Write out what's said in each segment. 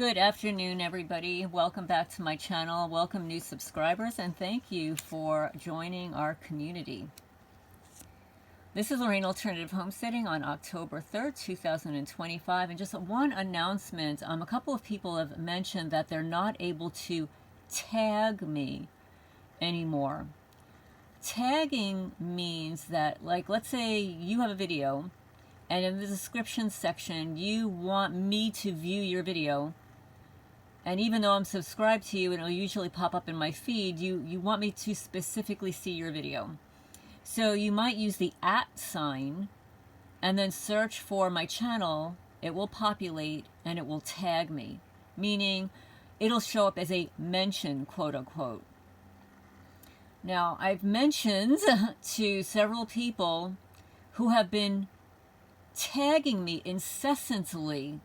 Good afternoon, everybody. Welcome back to my channel. Welcome new subscribers, and thank you for joining our community. This is Lorraine Alternative Homesteading on October 3rd, 2025. And just one announcement. A couple of people have mentioned that they're not able to tag me anymore. Tagging means that, like, let's say you have a video, and in the description section, you want me to view your video. And even though I'm subscribed to you and it'll usually pop up in my feed, you want me to specifically see your video. So you might use the @ sign and then search for my channel. It will populate and it will tag me, meaning it'll show up as a mention, quote unquote. Now, I've mentioned to several people who have been tagging me incessantly.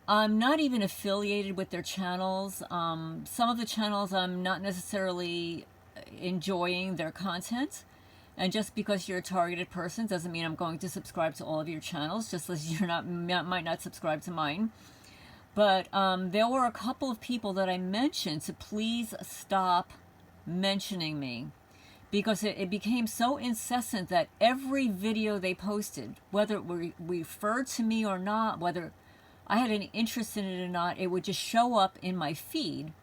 I'm not even affiliated with their channels. Some of the channels I'm not necessarily enjoying their content. And just because you're a targeted person doesn't mean I'm going to subscribe to all of your channels, just as you're might not subscribe to mine. But there were a couple of people that I mentioned to please stop mentioning me, because it became so incessant that every video they posted, whether it referred to me or not, whether I had any interest in it or not, it would just show up in my feed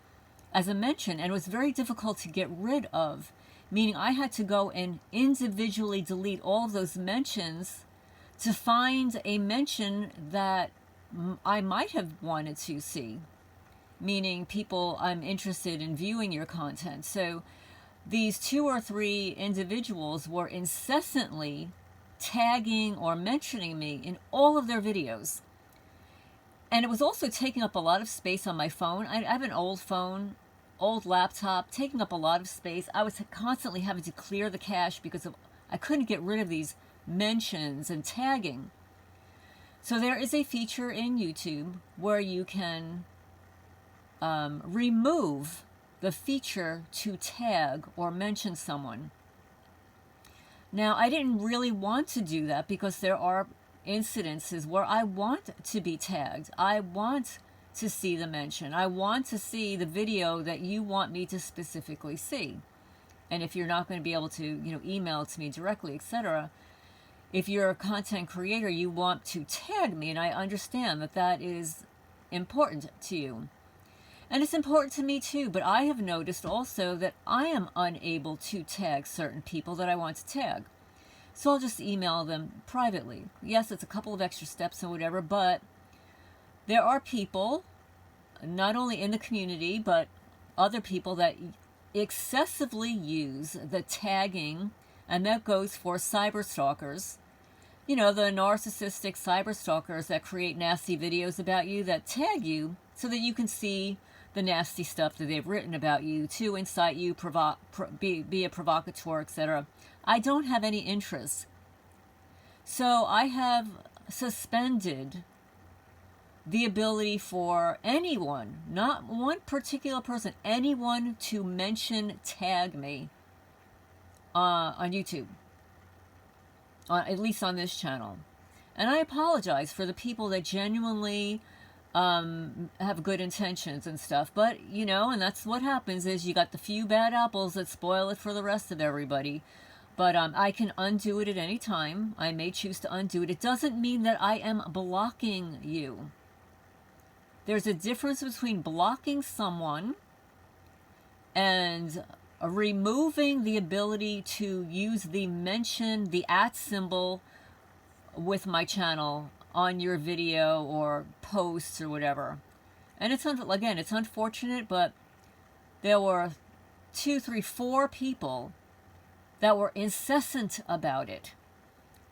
as a mention, and it was very difficult to get rid of, meaning I had to go and individually delete all of those mentions to find a mention that I might have wanted to see, meaning people I'm interested in viewing your content. So these 2 or 3 individuals were incessantly tagging or mentioning me in all of their videos. And it was also taking up a lot of space on my phone. I have an old phone, old laptop, taking up a lot of space. I was constantly having to clear the cache because I couldn't get rid of these mentions and tagging. So there is a feature in YouTube where you can remove the feature to tag or mention someone. Now, I didn't really want to do that because there are incidences where I want to be tagged. I want to see the mention. I want to see the video that you want me to specifically see. And if you're not going to be able to, email it to me directly, etc., if you're a content creator, you want to tag me, and I understand that that is important to you. And it's important to me too, but I have noticed also that I am unable to tag certain people that I want to tag. So I'll just email them privately. Yes, it's a couple of extra steps and whatever, but there are people, not only in the community, but other people that excessively use the tagging, and that goes for cyber stalkers. The narcissistic cyber stalkers that create nasty videos about you, that tag you so that you can see the nasty stuff that they've written about you to incite you, be a provocateur, etc. I don't have any interest. So I have suspended the ability for anyone, not one particular person, anyone to tag me on YouTube, at least on this channel. And I apologize for the people that genuinely have good intentions and stuff, but and that's what happens, is you got the few bad apples that spoil it for the rest of everybody. But I can undo it at any time. I may choose to undo it. It doesn't mean that I am blocking you. There's a difference between blocking someone and removing the ability to use the mention, the @ symbol with my channel on your video or posts or whatever. And it's unfortunate, but there were 2, 3, 4 people that were incessant about it.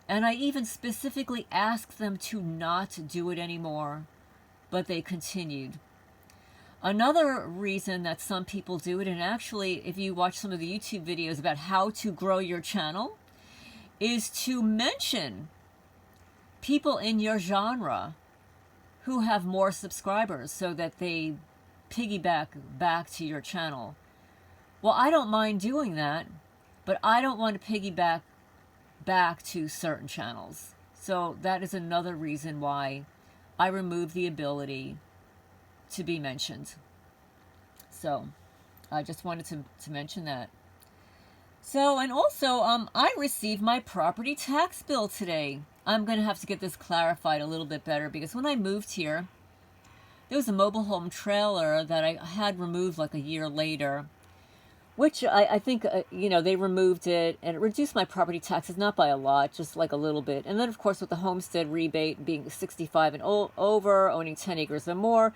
And I even specifically asked them to not do it anymore, but they continued. Another reason that some people do it, and actually if you watch some of the YouTube videos about how to grow your channel, is to mention people in your genre who have more subscribers so that they piggyback back to your channel. Well, I don't mind doing that, but I don't want to piggyback back to certain channels. So that is another reason why I remove the ability to be mentioned. So I just wanted to mention that. So, and also, I received my property tax bill today. I'm going to have to get this clarified a little bit better, because when I moved here, there was a mobile home trailer that I had removed like a year later, which I think, they removed it, and it reduced my property taxes, not by a lot, just like a little bit. And then, of course, with the homestead rebate being 65 and over, owning 10 acres or more,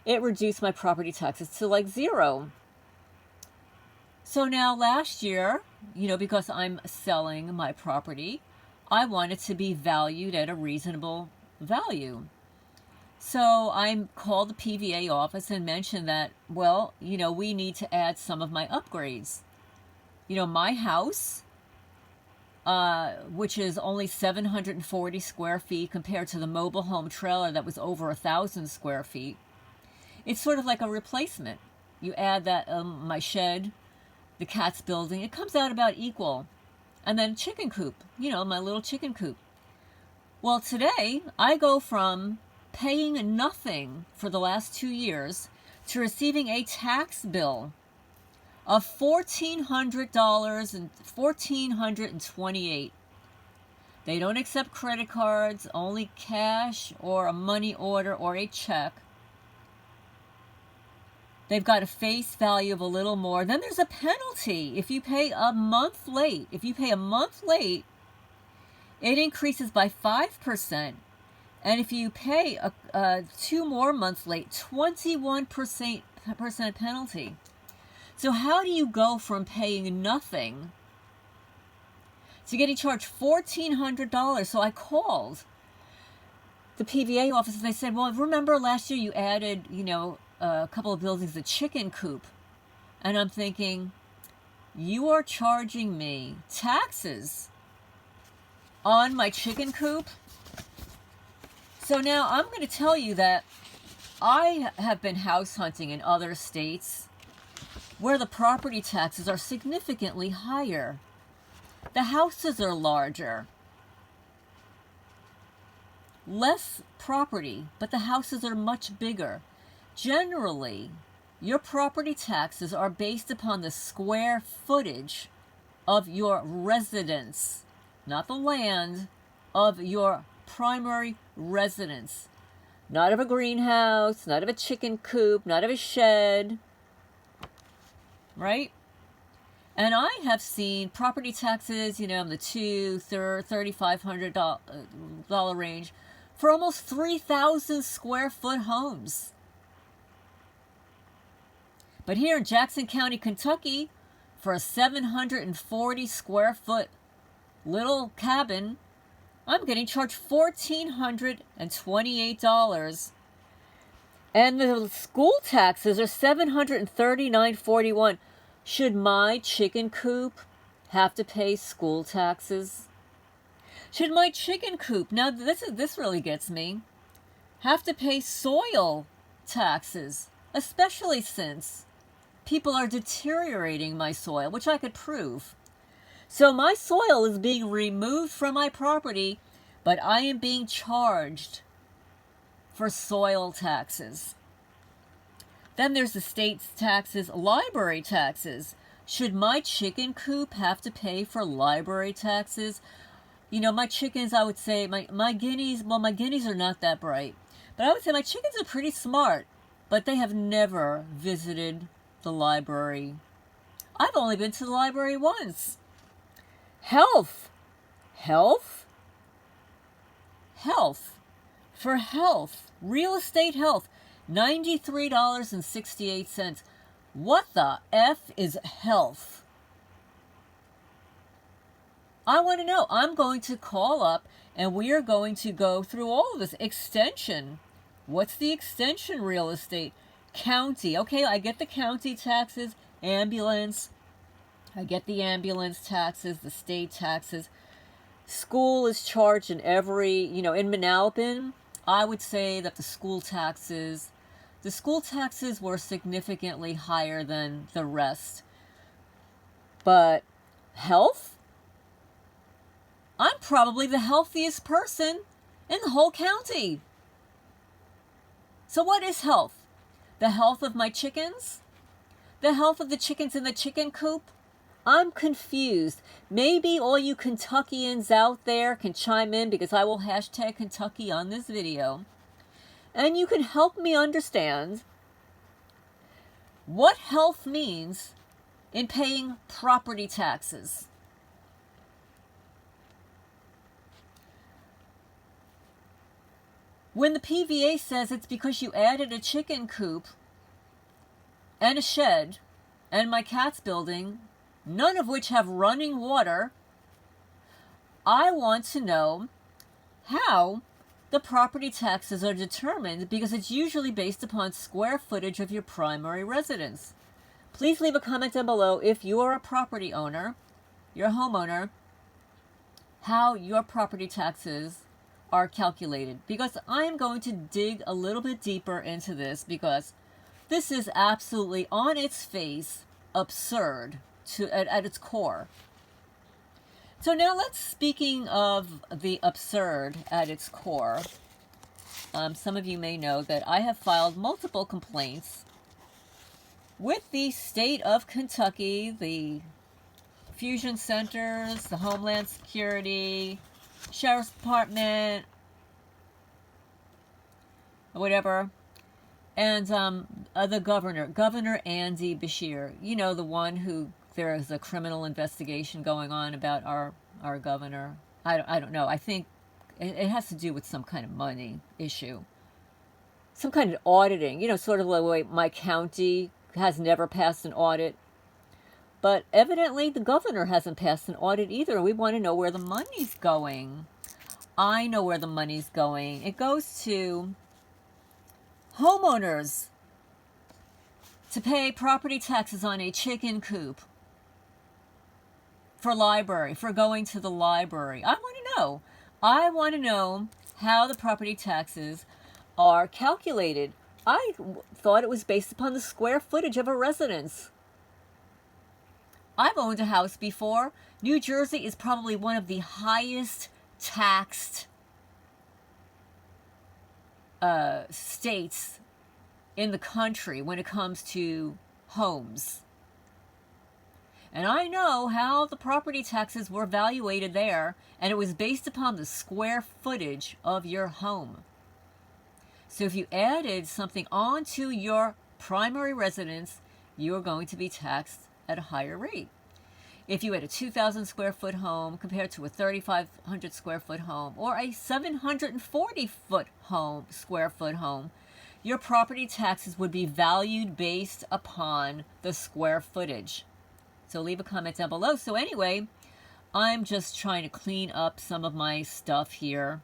it reduced my property taxes to like 0. So now last year, because I'm selling my property, I want it to be valued at a reasonable value. So I called the PVA office and mentioned that, well, we need to add some of my upgrades. My house, which is only 740 square feet compared to the mobile home trailer that was over 1,000 square feet. It's sort of like a replacement. You add that, my shed, the cat's building, it comes out about equal. And then chicken coop, my little chicken coop. Well, today I go from paying nothing for the last 2 years to receiving a tax bill of $1,400 and $1,428. They don't accept credit cards, only cash or a money order or a check. They've got a face value of a little more. Then there's a penalty if you pay a month late. If you pay a month late, it increases by 5%. And if you pay 2 more months late, 21% penalty. So how do you go from paying nothing to getting charged $1,400? So I called the PVA office and they said, well, remember last year you added, a couple of buildings, a chicken coop. And I'm thinking, you are charging me taxes on my chicken coop? So now I'm going to tell you that I have been house hunting in other states where the property taxes are significantly higher. The houses are larger. Less property, but the houses are much bigger. Generally, your property taxes are based upon the square footage of your residence, not the land, of your primary residence. Not of a greenhouse, not of a chicken coop, not of a shed, right? And I have seen property taxes, in the $3,500 range for almost 3,000 square foot homes. But here in Jackson County, Kentucky, for a 740 square foot little cabin, I'm getting charged $1,428. And the school taxes are $739.41. Should my chicken coop have to pay school taxes? Should my chicken coop, now this really gets me, have to pay soil taxes, especially since people are deteriorating my soil, which I could prove. So my soil is being removed from my property, but I am being charged for soil taxes. Then there's the state's taxes, library taxes. Should my chicken coop have to pay for library taxes? My chickens, I would say, my guineas, well, my guineas are not that bright. But I would say my chickens are pretty smart, but they have never visited the library. I've only been to the library once. Health. For health. Real estate health. $93.68. What the F is health? I want to know. I'm going to call up and we are going to go through all of this. Extension. What's the extension real estate? County. Okay, I get the county taxes. Ambulance. I get the ambulance taxes, the state taxes. School is charged in every, in Manalapan, I would say that the school taxes were significantly higher than the rest. But health? I'm probably the healthiest person in the whole county. So what is health? The health of my chickens? The health of the chickens in the chicken coop? I'm confused. Maybe all you Kentuckians out there can chime in, because I will hashtag Kentucky on this video. And you can help me understand what health means in paying property taxes. When the PVA says it's because you added a chicken coop and a shed and my cat's building, none of which have running water, I want to know how the property taxes are determined, because it's usually based upon square footage of your primary residence. Please leave a comment down below if you are a property owner, you're a homeowner, how your property taxes are calculated, because I am going to dig a little bit deeper into this, because this is absolutely on its face absurd at its core. So now speaking of the absurd at its core, some of you may know that I have filed multiple complaints with the state of Kentucky, the fusion centers, the Homeland Security, Sheriff's Department, whatever, and the Governor Andy Beshear. You know, the one who there is a criminal investigation going on about our governor. I don't know. I think it has to do with some kind of money issue, some kind of auditing. You know, sort of the way my county has never passed an audit. But evidently the governor hasn't passed an audit either. We want to know where the money's going. I know where the money's going. It goes to homeowners to pay property taxes on a chicken coop, for library, for going to the library. I want to know. I want to know how the property taxes are calculated. I thought it was based upon the square footage of a residence. I've owned a house before. New Jersey is probably one of the highest taxed states in the country when it comes to homes. And I know how the property taxes were evaluated there, and it was based upon the square footage of your home. So if you added something onto your primary residence, you are going to be taxed at a higher rate. If you had a 2,000 square foot home compared to a 3,500 square foot home, or a 740 square foot home, your property taxes would be valued based upon the square footage. So leave a comment down below. So anyway, I'm just trying to clean up some of my stuff here.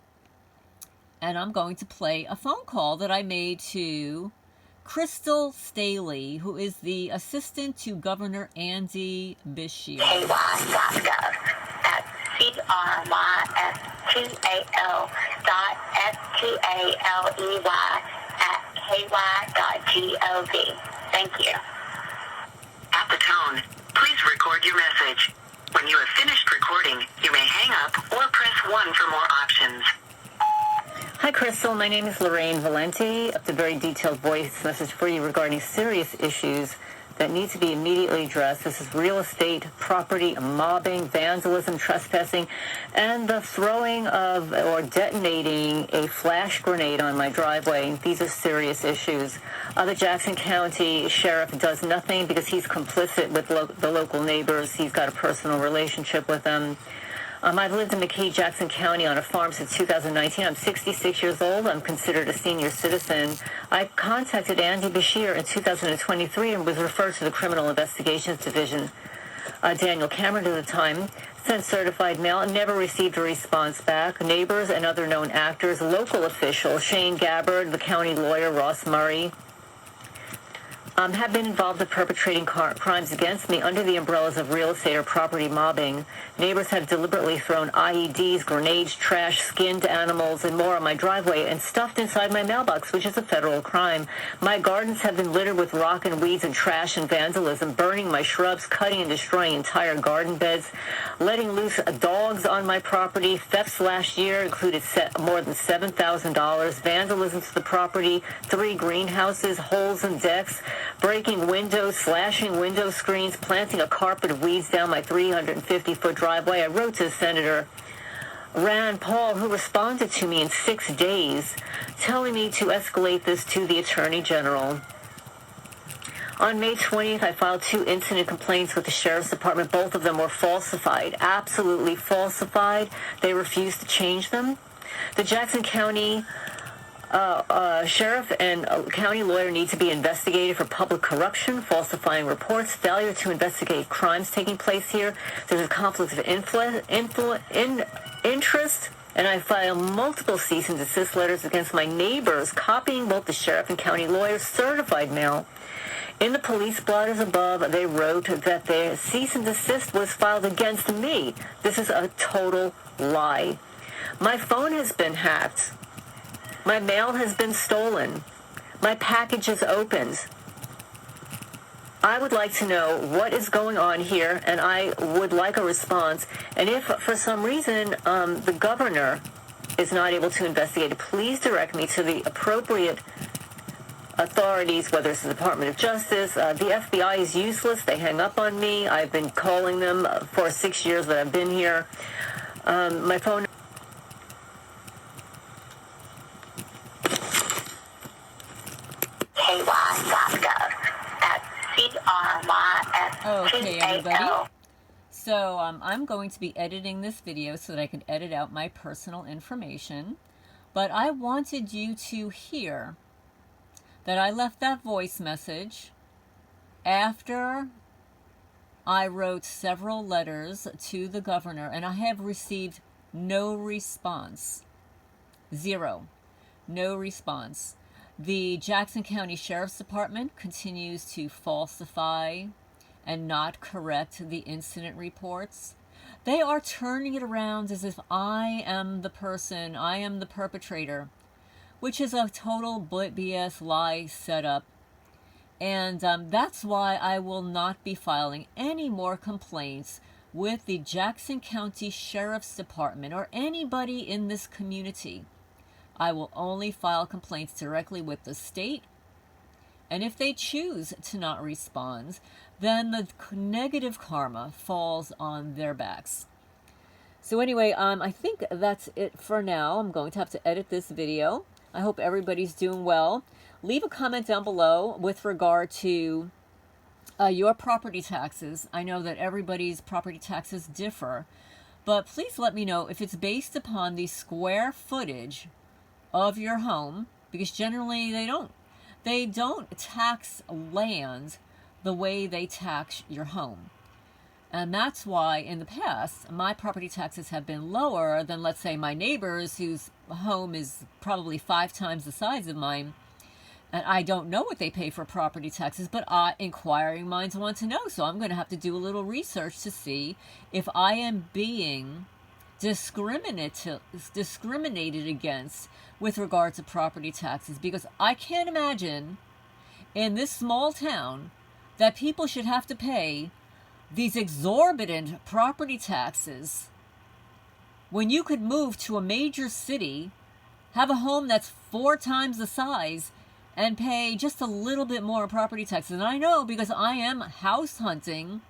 And I'm going to play a phone call that I made to Crystal Staley, who is the assistant to Governor Andy Beshear. KY.gov at CRYSTALEY@KY.gov. Thank you. At the tone, please record your message. When you have finished recording, you may hang up or press 1 for more options. Hi, Crystal. My name is Lorraine Valenti. It's a very detailed voice message for you regarding serious issues that need to be immediately addressed. This is real estate, property, mobbing, vandalism, trespassing, and the throwing of or detonating a flash grenade on my driveway. These are serious issues. The Jackson County Sheriff does nothing because he's complicit with the local neighbors. He's got a personal relationship with them. I've lived in McKee, Jackson County on a farm since 2019. I'm 66 years old. I'm considered a senior citizen. I contacted Andy Beshear in 2023 and was referred to the Criminal Investigations Division. Daniel Cameron at the time sent certified mail and never received a response back. Neighbors and other known actors, local officials, Shane Gabbard, the county lawyer, Ross Murray, have been involved in perpetrating crimes against me under the umbrellas of real estate or property mobbing. Neighbors have deliberately thrown IEDs, grenades, trash, skinned animals, and more on my driveway and stuffed inside my mailbox, which is a federal crime. My gardens have been littered with rock and weeds and trash and vandalism, burning my shrubs, cutting and destroying entire garden beds, letting loose dogs on my property. Thefts last year included more than $7,000, vandalism to the property, 3 greenhouses, holes in decks, breaking windows, slashing window screens, planting a carpet of weeds down my 350-foot driveway. I wrote to Senator Rand Paul, who responded to me in 6 days, telling me to escalate this to the Attorney General. On May 20th, I filed 2 incident complaints with the Sheriff's Department. Both of them were falsified, absolutely falsified. They refused to change them. The Jackson County sheriff and county lawyer need to be investigated for public corruption, falsifying reports, failure to investigate crimes taking place here. There's a conflict of interest, and I filed multiple cease and desist letters against my neighbors, copying both the sheriff and county lawyer's certified mail. In the police blotters above, they wrote that their cease and desist was filed against me. This is a total lie. My phone has been hacked. My mail has been stolen. My package is opened. I would like to know what is going on here, and I would like a response. And if, for some reason, the governor is not able to investigate it, please direct me to the appropriate authorities, whether it's the Department of Justice. The FBI is useless. They hang up on me. I've been calling them for 6 years that I've been here. My phone... KY.gov. That's Okay, everybody. CRYSTAL. So I'm going to be editing this video so that I can edit out my personal information. But I wanted you to hear that I left that voice message after I wrote several letters to the governor, and I have received no response. 0. No response. The Jackson County Sheriff's Department continues to falsify and not correct the incident reports. They are turning it around as if I am the person, I am the perpetrator, which is a total BS lie setup. And that's why I will not be filing any more complaints with the Jackson County Sheriff's Department or anybody in this community. I will only file complaints directly with the state, and if they choose to not respond, then the negative karma falls on their backs. So anyway, I think that's it for now. I'm going to have to edit this video. I hope everybody's doing well. Leave a comment down below with regard to your property taxes. I know that everybody's property taxes differ, but please let me know if it's based upon the square footage of your home, because generally they don't tax land the way they tax your home. And that's why in the past my property taxes have been lower than, let's say, my neighbors whose home is probably 5 times the size of mine. And I don't know what they pay for property taxes, but inquiring minds want to know. So I'm going to have to do a little research to see if I am being discriminated against with regard to property taxes, because I can't imagine in this small town that people should have to pay these exorbitant property taxes when you could move to a major city, have a home that's 4 times the size, and pay just a little bit more property taxes. And I know because I am house hunting,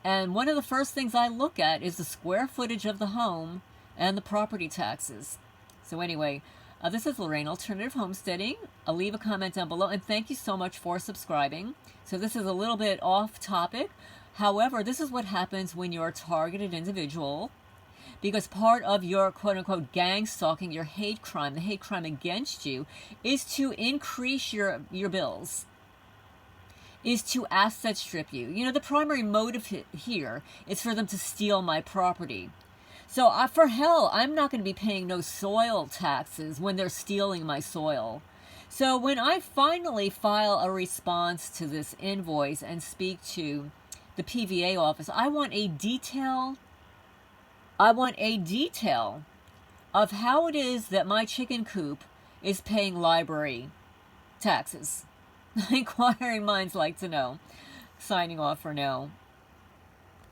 and one of the first things I look at is the square footage of the home and the property taxes. So anyway, this is Lorraine Alternative Homesteading. I'll leave a comment down below, and thank you so much for subscribing. So this is a little bit off topic. However, this is what happens when you're a targeted individual, because part of your quote-unquote gang stalking, your hate crime, the hate crime against you, is to increase your bills, is to asset strip you. You know, the primary motive here is for them to steal my property. So for hell, I'm not going to be paying no soil taxes when they're stealing my soil. So when I finally file a response to this invoice and speak to the PVA office, I want a detail of how it is that my chicken coop is paying library taxes. Inquiring minds like to know. Signing off for now.